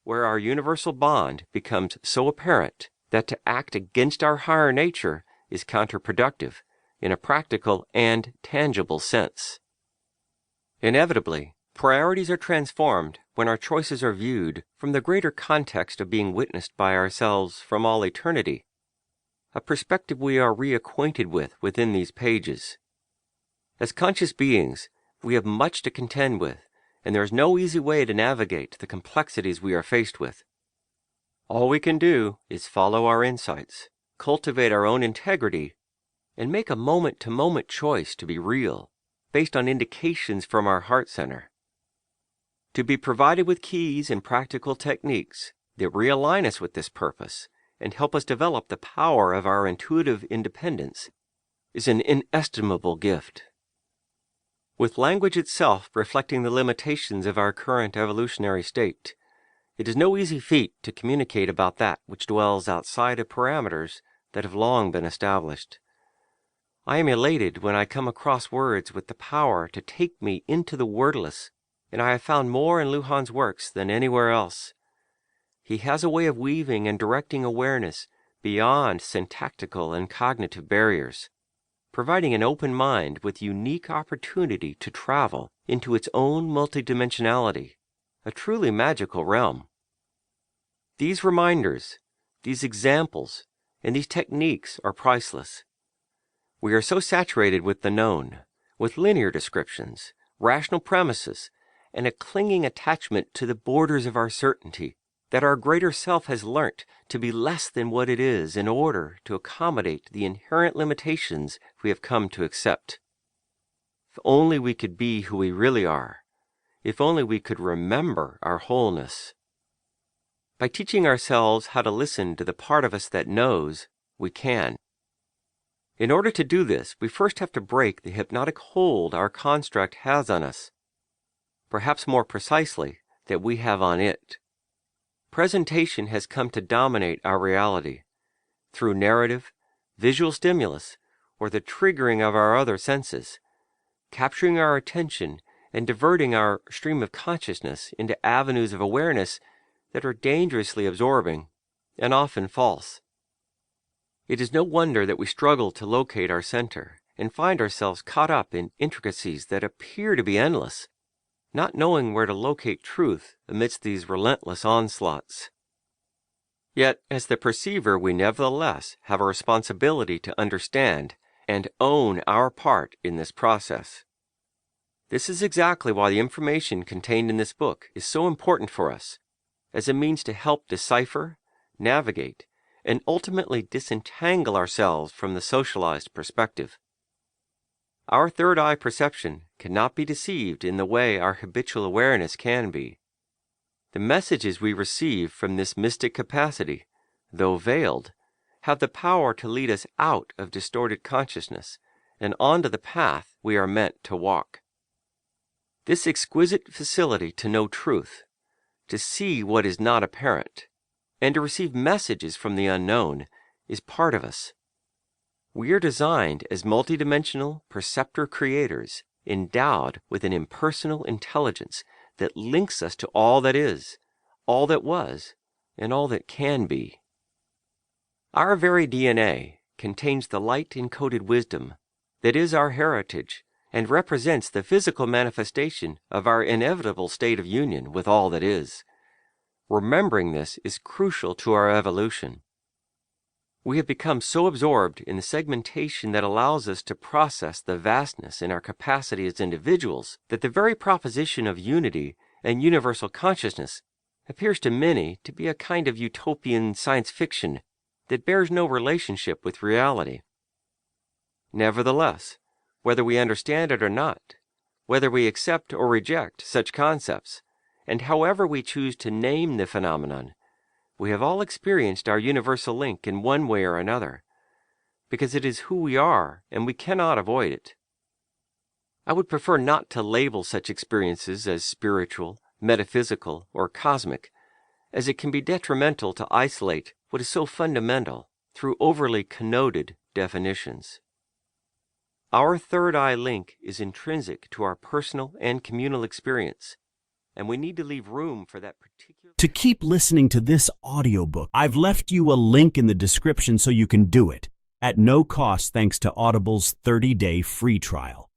where our universal bond becomes so apparent that to act against our higher nature is counterproductive in a practical and tangible sense. Inevitably, priorities are transformed when our choices are viewed from the greater context of being witnessed by ourselves from all eternity, a perspective we are reacquainted with within these pages. As conscious beings, we have much to contend with, and there is no easy way to navigate the complexities we are faced with. All we can do is follow our insights, cultivate our own integrity, and make a moment-to-moment choice to be real, based on indications from our heart center. To be provided with keys and practical techniques that realign us with this purpose and help us develop the power of our intuitive independence is an inestimable gift. With language itself reflecting the limitations of our current evolutionary state, it is no easy feat to communicate about that which dwells outside of parameters that have long been established. I am elated when I come across words with the power to take me into the wordless, and I have found more in Lujan's works than anywhere else. He has a way of weaving and directing awareness beyond syntactical and cognitive barriers, providing an open mind with unique opportunity to travel into its own multidimensionality, a truly magical realm. These reminders, these examples, and these techniques are priceless. We are so saturated with the known, with linear descriptions, rational premises, and a clinging attachment to the borders of our certainty, that our greater self has learnt to be less than what it is in order to accommodate the inherent limitations we have come to accept. If only we could be who we really are, if only we could remember our wholeness. By teaching ourselves how to listen to the part of us that knows, we can. In order to do this, we first have to break the hypnotic hold our construct has on us, perhaps more precisely, that we have on it. Presentation has come to dominate our reality, through narrative, visual stimulus, or the triggering of our other senses, capturing our attention and diverting our stream of consciousness into avenues of awareness that are dangerously absorbing and often false. It is no wonder that we struggle to locate our center and find ourselves caught up in intricacies that appear to be endless, not knowing where to locate truth amidst these relentless onslaughts. Yet, as the perceiver, we nevertheless have a responsibility to understand and own our part in this process. This is exactly why the information contained in this book is so important for us, as a means to help decipher, navigate, and ultimately disentangle ourselves from the socialized perspective. Our third eye perception cannot be deceived in the way our habitual awareness can be. The messages we receive from this mystic capacity, though veiled, have the power to lead us out of distorted consciousness and onto the path we are meant to walk. This exquisite facility to know truth, to see what is not apparent, and to receive messages from the unknown is part of us. We are designed as multidimensional perceptor creators, endowed with an impersonal intelligence that links us to all that is, all that was, and all that can be. Our very DNA contains the light-encoded wisdom that is our heritage and represents the physical manifestation of our inevitable state of union with all that is. Remembering this is crucial to our evolution. We have become so absorbed in the segmentation that allows us to process the vastness in our capacity as individuals that the very proposition of unity and universal consciousness appears to many to be a kind of utopian science fiction that bears no relationship with reality. Nevertheless, whether we understand it or not, whether we accept or reject such concepts, and however we choose to name the phenomenon, we have all experienced our universal link in one way or another, because it is who we are and we cannot avoid it. I would prefer not to label such experiences as spiritual, metaphysical, or cosmic, as it can be detrimental to isolate what is so fundamental through overly connoted definitions. Our third eye link is intrinsic to our personal and communal experience, And we need to leave room for that particular... To keep listening to this audiobook, I've left you a link in the description so you can do it, at no cost thanks to Audible's 30-day free trial.